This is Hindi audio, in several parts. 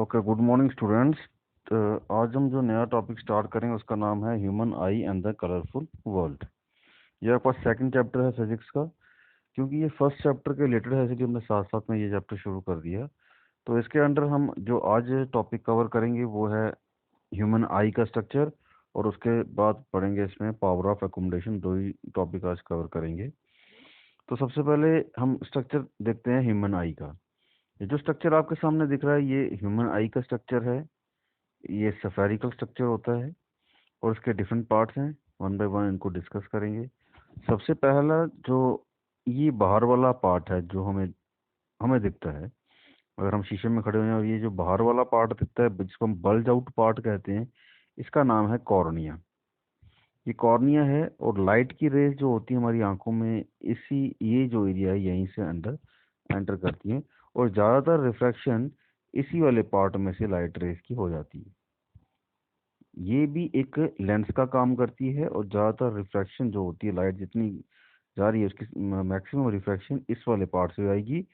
Okay, good morning students. तो आज हम जो नया टॉपिक स्टार्ट करेंगे उसका नाम है human I and the colourful world. ये आपका सेकंड चैप्टर है फिजिक्स का। क्योंकि ये फर्स्ट चैप्टर के रिलेटेड है, इसलिए हमने साथ साथ में ये चैप्टर शुरू कर दिया। तो इसके अंडर हम जो आज टॉपिक कवर करेंगे वो है ह्यूमन आई का स्ट्रक्चर, और उसके बाद पढ़ेंगे इसमें पावर ऑफ एकोमोडेशन। दो ही टॉपिक आज कवर करेंगे। तो सबसे पहले हम स्ट्रक्चर देखते हैं ह्यूमन आई का। ये जो स्ट्रक्चर आपके सामने दिख रहा है ये ह्यूमन आई का स्ट्रक्चर है। ये सफेरिकल स्ट्रक्चर होता है और इसके डिफरेंट पार्ट्स हैं। वन बाय वन इनको डिस्कस करेंगे। सबसे पहला जो ये बाहर वाला पार्ट है जो हमें हमें दिखता है, अगर हम शीशे में खड़े हुए हैं और ये जो बाहर वाला पार्ट दिखता है जिसको हम बल्ज आउट पार्ट कहते हैं, इसका नाम है कॉर्निया। ये कॉर्निया है और लाइट की रेज जो होती है हमारी आंखों में, इसी ये जो एरिया है यहीं से अंदर एंटर करती है, और ज़्यादातर रिफ्रैक्शन इसी वाले पार्ट में से लाइट रेज की हो जाती है। ये भी एक लेंस का काम करती है और ज़्यादातर रिफ्रैक्शन जो होती है, लाइट जितनी जा रही है उसकी मैक्सिमम रिफ्रैक्शन इस वाले पार्ट से आएगी।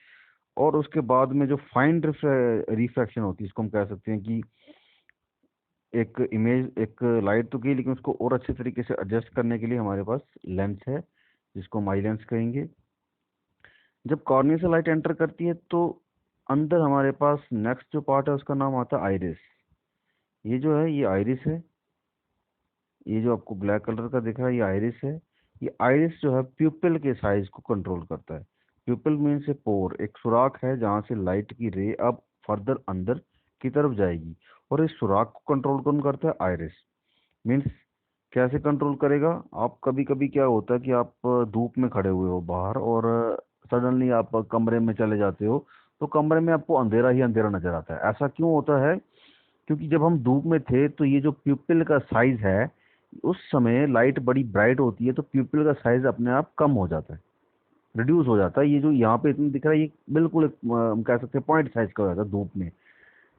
और उसके बाद में जो फाइन रिफ्रैक्शन होती है, इसको हम कह सकते हैं कि एक इमेज, एक लाइट तो गई लेकिन उसको और अच्छे तरीके से एडजस्ट करने के लिए हमारे पास लेंस है जिसको हम आई लेंस कहेंगे। जब कॉर्निया से लाइट एंटर करती है तो अंदर हमारे पास नेक्स्ट जो पार्ट है उसका नाम आता है आइरिस। ये जो है ये आइरिस है। ये जो आपको ब्लैक कलर का दिख रहा है ये आइरिस है। ये आइरिस जो है प्यूपिल के साइज को कंट्रोल करता है। प्यूपिल मीन से पोर, एक सुराख है जहाँ से लाइट की रे अब फर्दर अंदर की तरफ जाएगी। और इस सुराख को कंट्रोल कौन करता है? आइरिस। मीन्स कैसे कंट्रोल करेगा? आप कभी कभी क्या होता है कि आप धूप में खड़े हुए हो बाहर और सडनली आप कमरे में चले जाते हो, तो कमरे में आपको अंधेरा ही अंधेरा नजर आता है। ऐसा क्यों होता है? क्योंकि जब हम धूप में थे तो ये जो प्यूपिल का साइज है, उस समय लाइट बड़ी ब्राइट होती है तो प्यूपिल का साइज अपने आप कम हो जाता है, रिड्यूस हो जाता है। ये जो यहाँ पे इतना दिख रहा है ये बिल्कुल एक, हम कह सकते हैं पॉइंट साइज का हो जाता है धूप में।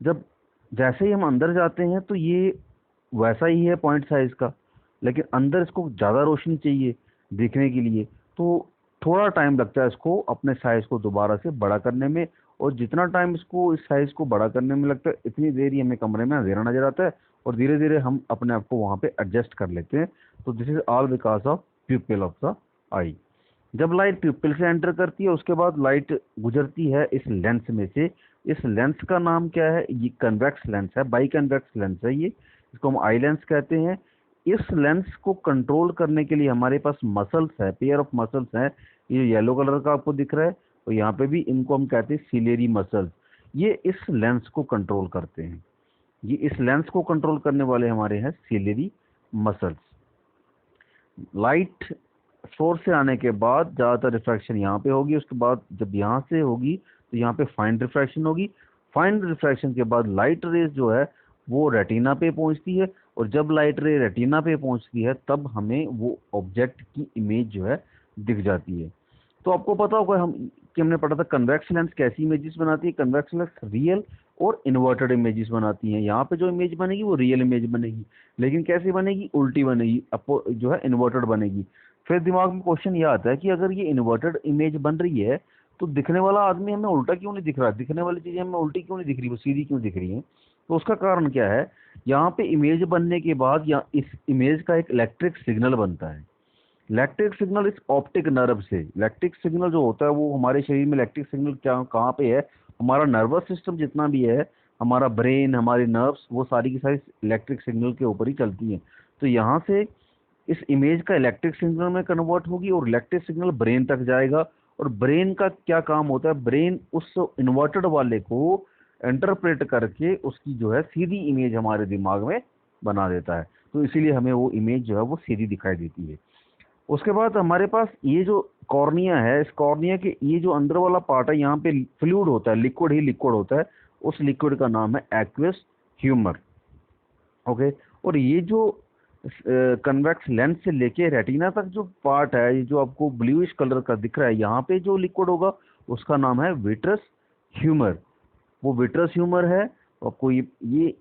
जब जैसे ही हम अंदर जाते हैं तो ये वैसा ही है पॉइंट साइज का, लेकिन अंदर इसको ज़्यादा रोशनी चाहिए दिखने के लिए, तो थोड़ा टाइम लगता है इसको अपने साइज को दोबारा से बड़ा करने में। और जितना टाइम इसको इस साइज को बड़ा करने में लगता है, इतनी देर ही हमें कमरे में अंधेरा नजर आता है और धीरे धीरे हम अपने आप को वहाँ पे एडजस्ट कर लेते हैं। तो this is all because of pupil of the eye. जब लाइट प्यूपिल से एंटर करती है उसके बाद लाइट गुजरती है इस लेंस में से। इस लेंस का नाम क्या है? ये कन्वेक्स लेंस है, बाई कन्वेक्स लेंस है ये, इसको हम आई लेंस कहते हैं। इस लेंस को कंट्रोल करने के लिए हमारे पास मसल्स है, पेयर ऑफ मसल्स हैं। ये येलो कलर का आपको दिख रहा है, और यहाँ पे भी इनको हम कहते हैं सिलेरी मसल्स। ये इस लेंस को कंट्रोल करते हैं। ये इस लेंस को कंट्रोल करने वाले हमारे हैं सिलेरी मसल्स। लाइट सोर्स से आने के बाद ज़्यादातर रिफ्रैक्शन यहाँ पे होगी, उसके बाद जब यहाँ से होगी तो यहाँ पे फाइन रिफ्रैक्शन होगी। फाइन रिफ्रैक्शन के बाद लाइट रेज जो है वो रेटिना पे पहुँचती है, और जब लाइट रे रेटिना पे पहुँचती है तब हमें वो ऑब्जेक्ट की इमेज जो है दिख जाती है। तो आपको पता होगा हम कि हमने पढ़ा था कन्वेक्स लेंस कैसी इमेजेस बनाती है। कन्वेक्स लेंस रियल और इन्वर्टेड इमेजेस बनाती हैं। यहाँ पे जो इमेज बनेगी वो रियल इमेज बनेगी, लेकिन कैसी बनेगी? उल्टी बनेगी, अपो जो है इन्वर्टेड बनेगी। फिर दिमाग में क्वेश्चन ये आता है कि अगर ये इन्वर्टेड इमेज बन रही है तो दिखने वाला आदमी हमें उल्टा क्यों नहीं दिख रहा? दिखने वाली चीजें हमें उल्टी क्यों नहीं दिख रही, वो सीधी क्यों दिख रही है? तो उसका कारण क्या है? यहाँ पे इमेज बनने के बाद या इस इमेज का एक इलेक्ट्रिक सिग्नल बनता है। इलेक्ट्रिक सिग्नल इस ऑप्टिक नर्व से, इलेक्ट्रिक सिग्नल जो होता है वो हमारे शरीर में इलेक्ट्रिक सिग्नल क्या कहाँ पे है? हमारा नर्वस सिस्टम जितना भी है, हमारा ब्रेन, हमारी नर्व्स, वो सारी की सारी इलेक्ट्रिक सिग्नल के ऊपर ही चलती हैं। तो यहाँ से इस इमेज का इलेक्ट्रिक सिग्नल में कन्वर्ट होगी और इलेक्ट्रिक सिग्नल ब्रेन तक जाएगा। और ब्रेन का क्या काम होता है? ब्रेन उस इन्वर्टेड वाले को इंटरप्रेट करके उसकी जो है सीधी इमेज हमारे दिमाग में बना देता है। तो इसीलिए हमें वो इमेज जो है वो सीधी दिखाई देती है। उसके बाद हमारे पास ये जो कॉर्निया है, इस कॉर्निया के ये जो अंदर वाला पार्ट है यहाँ पे फ्लूइड होता है, लिक्विड ही लिक्विड होता है। उस लिक्विड का नाम है एक्वियस ह्यूमर। ओके। और ये जो कन्वेक्स लेंस से लेके रेटिना तक जो पार्ट है, ये जो आपको ब्लूइश कलर का दिख रहा है, यहाँ पे जो लिक्विड होगा उसका नाम है विट्रस ह्यूमर। वो विट्रस ह्यूमर है। आपको ये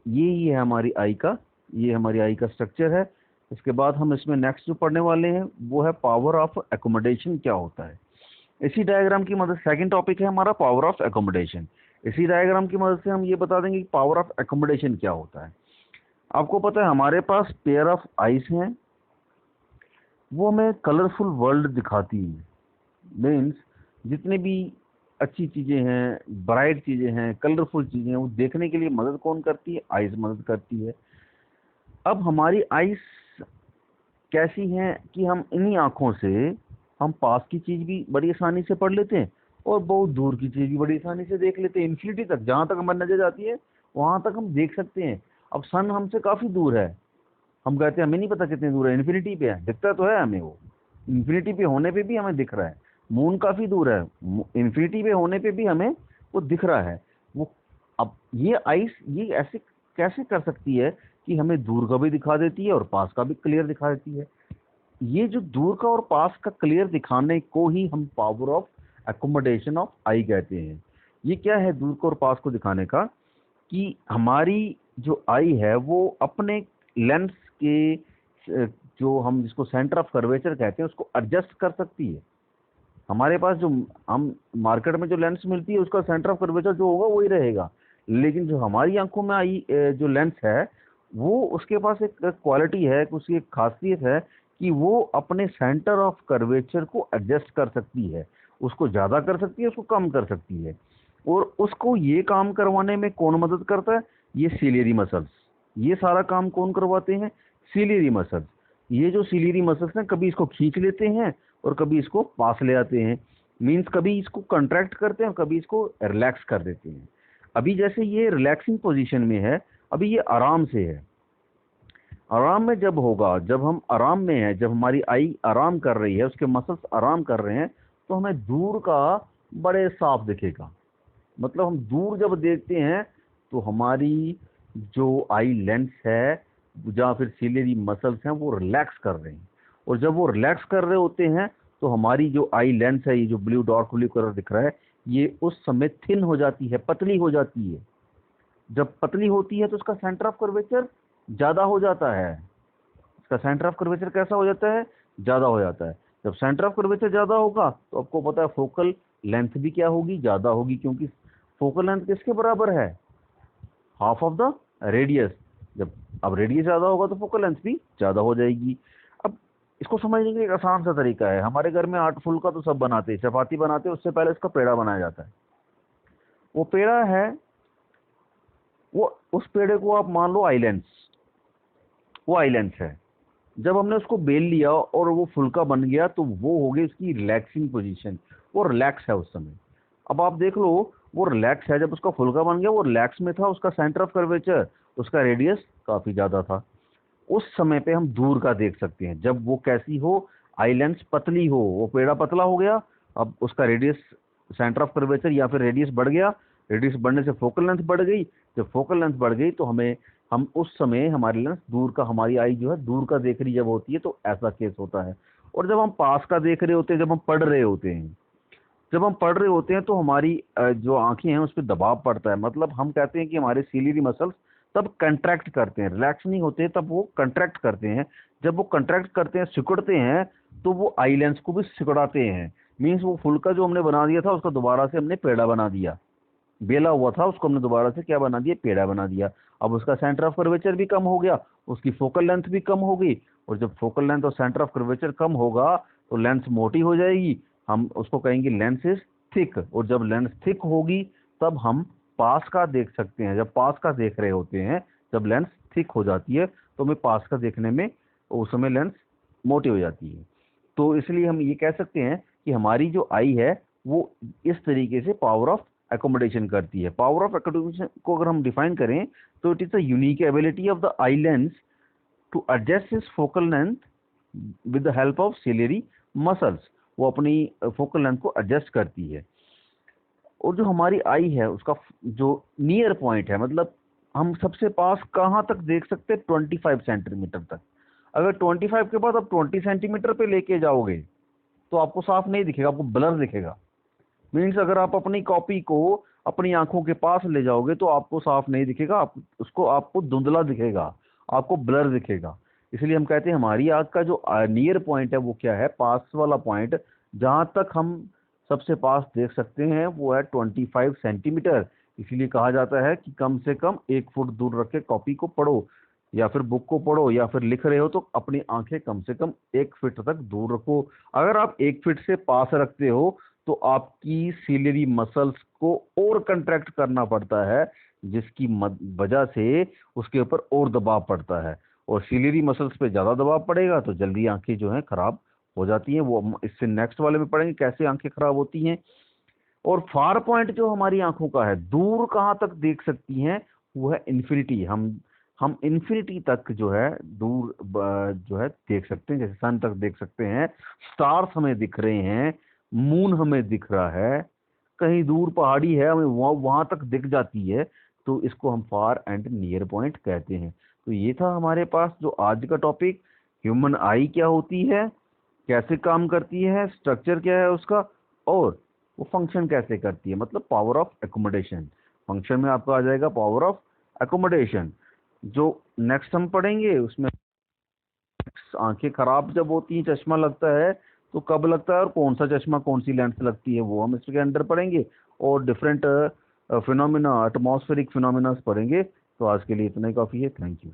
ही है हमारी आई का, ये हमारी आई का स्ट्रक्चर है। इसके बाद हम इसमें नेक्स्ट जो पढ़ने वाले हैं वो है पावर ऑफ एकोमोडेशन क्या होता है। इसी डायग्राम की मदद सेकंड टॉपिक है हमारा पावर ऑफ एकोमोडेशन। इसी डायग्राम की मदद से हम ये बता देंगे कि पावर ऑफ एकोमोडेशन क्या होता है। आपको पता है हमारे पास पेयर ऑफ आईज हैं, वो हमें कलरफुल वर्ल्ड दिखाती हैं। मीन्स जितनी भी अच्छी चीज़ें हैं, ब्राइट चीज़ें हैं, कलरफुल चीज़ें हैं, वो देखने के लिए मदद कौन करती है? आइज मदद करती है। अब हमारी आइज कैसी हैं कि हम इन्हीं आँखों से हम पास की चीज़ भी बड़ी आसानी से पढ़ लेते हैं और बहुत दूर की चीज़ भी बड़ी आसानी से देख लेते हैं। इन्फिनिटी तक, जहाँ तक हमारी नज़र जाती है वहाँ तक हम देख सकते हैं। अब सन हमसे काफ़ी दूर है, हम कहते हैं हमें नहीं पता कितनी दूर है, इन्फिनिटी पे है, दिखता तो है हमें वो, इन्फिनिटी पे होने पे भी हमें दिख रहा है। मून काफ़ी दूर है, इन्फिनिटी पे होने पे भी हमें वो दिख रहा है वो। अब ये आइस ये ऐसे कैसे कर सकती है कि हमें दूर का भी दिखा देती है और पास का भी क्लियर दिखा देती है? ये जो दूर का और पास का क्लियर दिखाने को ही हम पावर ऑफ एकोमोडेशन ऑफ आई कहते हैं। ये क्या है दूर को और पास को दिखाने का? कि हमारी जो आई है वो अपने लेंस के जो हम जिसको सेंटर ऑफ कर्वेचर कहते हैं उसको एडजस्ट कर सकती है। हमारे पास जो हम मार्केट में जो लेंस मिलती है उसका सेंटर ऑफ कर्वेचर जो होगा वही रहेगा, लेकिन जो हमारी आंखों में आई जो लेंस है वो उसके पास एक क्वालिटी है, उसकी एक खासियत है कि वो अपने सेंटर ऑफ कर्वेचर को एडजस्ट कर सकती है। उसको ज़्यादा कर सकती है, उसको कम कर सकती है। और उसको ये काम करवाने में कौन मदद करता है? ये सिलियरी मसल्स। ये सारा काम कौन करवाते हैं? Ciliary muscles. ये जो सिलियरी मसल्स हैं कभी इसको खींच लेते हैं और कभी इसको पास ले आते हैं। मीन्स कभी इसको कंट्रैक्ट करते हैं और कभी इसको रिलैक्स कर देते हैं। अभी जैसे ये रिलैक्सिंग पोजीशन में है, अभी ये आराम से है। आराम में जब होगा, जब हम आराम में है, जब हमारी आई आराम कर रही है, उसके मसल्स आराम कर रहे हैं, तो हमें दूर का बड़े साफ दिखेगा। मतलब हम दूर जब देखते हैं तो हमारी जो आई लेंस है या फिर सिलियरी मसल्स हैं वो रिलैक्स कर रहे हैं। और जब वो रिलैक्स कर रहे होते हैं तो हमारी जो आई लेंस है, ये जो ब्लू डार्क ब्लू कलर दिख रहा है, ये उस समय थिन हो जाती है, पतली हो जाती है। जब पतली होती है तो उसका सेंटर ऑफ कर्वेचर ज़्यादा हो जाता है। इसका सेंटर ऑफ कर्वेचर कैसा हो जाता है? ज़्यादा हो जाता है। जब सेंटर ऑफ कर्वेचर ज़्यादा होगा तो आपको पता है फोकल लेंथ भी क्या होगी? ज़्यादा होगी, क्योंकि फोकल लेंथ किसके बराबर है? Half of the radius. जब अब रेडियस ज़्यादा होगा तो फोकल लेंथ भी ज़्यादा हो जाएगी। अब इसको समझने का एक आसान सा तरीका है। हमारे घर में आटा फुल्का तो सब बनाते हैं, चपाती बनाते हैं, उससे पहले इसका पेड़ा बनाया जाता है। वो पेड़ा है, वो उस पेड़े को आप मान लो आइलैंड्स, वो आइलैंड्स है। जब हमने उसको बेल लिया और वो फुल्का बन गया तो वो हो गई उसकी रिलैक्सिंग पोजीशन, वो रिलैक्स है उस समय। अब आप देख लो, वो रिलैक्स है, जब उसका फुल्का बन गया वो रिलैक्स में था, उसका सेंटर ऑफ कर्वेचर, उसका रेडियस काफ़ी ज़्यादा था। उस समय पे हम दूर का देख सकते हैं। जब वो कैसी हो? आई लेंस पतली हो, वो पेड़ा पतला हो गया, अब उसका रेडियस, सेंटर ऑफ कर्वेचर या फिर रेडियस बढ़ गया, रेडियस बढ़ने से फोकल लेंथ बढ़ गई। जब फोकल लेंथ बढ़ गई तो हम उस समय हमारी लेंस दूर का, हमारी आई जो है दूर का देख रही जब होती है तो ऐसा केस होता है। और जब हम पास का देख रहे होते हैं, जब हम पढ़ रहे होते हैं, जब हम पढ़ रहे होते हैं तो हमारी जो आंखें हैं उस पर दबाव पड़ता है। मतलब हम कहते हैं कि हमारे सीलियरी मसल्स तब कंट्रैक्ट करते हैं, रिलैक्स नहीं होते, तब वो कंट्रैक्ट करते हैं। जब वो कंट्रैक्ट करते हैं, सिकुड़ते हैं, तो वो आई लेंस को भी सिकुड़ाते हैं। मीन्स वो फुल्का जो हमने बना दिया था उसका दोबारा से हमने पेड़ा बना दिया। बेला हुआ था उसको हमने दोबारा से क्या बना दिया? पेड़ा बना दिया। अब उसका सेंटर ऑफ कर्वेचर भी कम हो गया, उसकी फोकल लेंथ भी कम हो गई। और जब फोकल लेंथ और सेंटर ऑफ कर्वेचर कम होगा तो लेंस मोटी हो जाएगी, हम उसको कहेंगे लेंस इज थिक। और जब लेंस थिक होगी तब हम पास का देख सकते हैं। जब पास का देख रहे होते हैं, जब लेंस थिक हो जाती है तो हमें पास का देखने में उस समय लेंस मोटी हो जाती है। तो इसलिए हम ये कह सकते हैं कि हमारी जो आई है वो इस तरीके से पावर ऑफ एकोमोडेशन करती है। पावर ऑफ एकोमोडेशन को अगर हम डिफाइन करें तो it is the unique ability of the eye lens to adjust is focal length with the help of ciliary muscles. वो अपनी फोकल लेंथ को एडजस्ट करती है। और जो हमारी आई है उसका जो नियर पॉइंट है, मतलब हम सबसे पास कहाँ तक देख सकते हैं? 25 सेंटीमीटर तक। अगर 25 के बाद आप 20 सेंटीमीटर पे लेके जाओगे तो आपको साफ नहीं दिखेगा, आपको ब्लर दिखेगा। मीन्स अगर आप अपनी कॉपी को अपनी आंखों के पास ले जाओगे तो आपको साफ नहीं दिखेगा, आपको धुंधला दिखेगा, आपको ब्लर दिखेगा। इसलिए हम कहते हैं हमारी आंख का जो नियर पॉइंट है वो क्या है? पास वाला पॉइंट, जहां तक हम सबसे पास देख सकते हैं वो है 25 सेंटीमीटर। इसीलिए कहा जाता है कि कम से कम 1 फुट दूर रख के कॉपी को पढ़ो या फिर बुक को पढ़ो, या फिर लिख रहे हो तो अपनी आंखें कम से कम 1 फीट तक दूर रखो। अगर आप 1 फीट से पास रखते हो तो आपकी सीलियरी मसल्स को और कंट्रैक्ट करना पड़ता है, जिसकी वजह से उसके ऊपर और दबाव पड़ता है, और सीलियरी मसल्स पे ज्यादा दबाव पड़ेगा तो जल्दी आंखें जो हैं खराब हो जाती हैं। वो हम इससे नेक्स्ट वाले में पढ़ेंगे कैसे आंखें खराब होती हैं। और फार पॉइंट जो हमारी आंखों का है, दूर कहाँ तक देख सकती हैं, वो है इन्फिनिटी। हम इन्फिनिटी तक जो है दूर जो है देख सकते हैं, जैसे सन तक देख सकते हैं, स्टार्स हमें दिख रहे हैं, मून हमें दिख रहा है, कहीं दूर पहाड़ी है हमें वहां तक दिख जाती है, तो इसको हम फार एंड नियर पॉइंट कहते हैं। तो ये था हमारे पास जो आज का टॉपिक, ह्यूमन आई क्या होती है, कैसे काम करती है, स्ट्रक्चर क्या है उसका, और वो फंक्शन कैसे करती है, मतलब पावर ऑफ एकोमोडेशन। फंक्शन में आपका आ जाएगा पावर ऑफ एकोमोडेशन। जो नेक्स्ट हम पढ़ेंगे उसमें आंखें खराब जब होती हैं, चश्मा लगता है तो कब लगता है और कौन सा चश्मा कौन सी लेंस लगती है, वो हम इसके अंदर पढ़ेंगे। और डिफरेंट फिनोमिना, एटमॉस्फेरिक फिनोमिना पढ़ेंगे। तो आज के लिए इतना ही काफ़ी है। Thank you.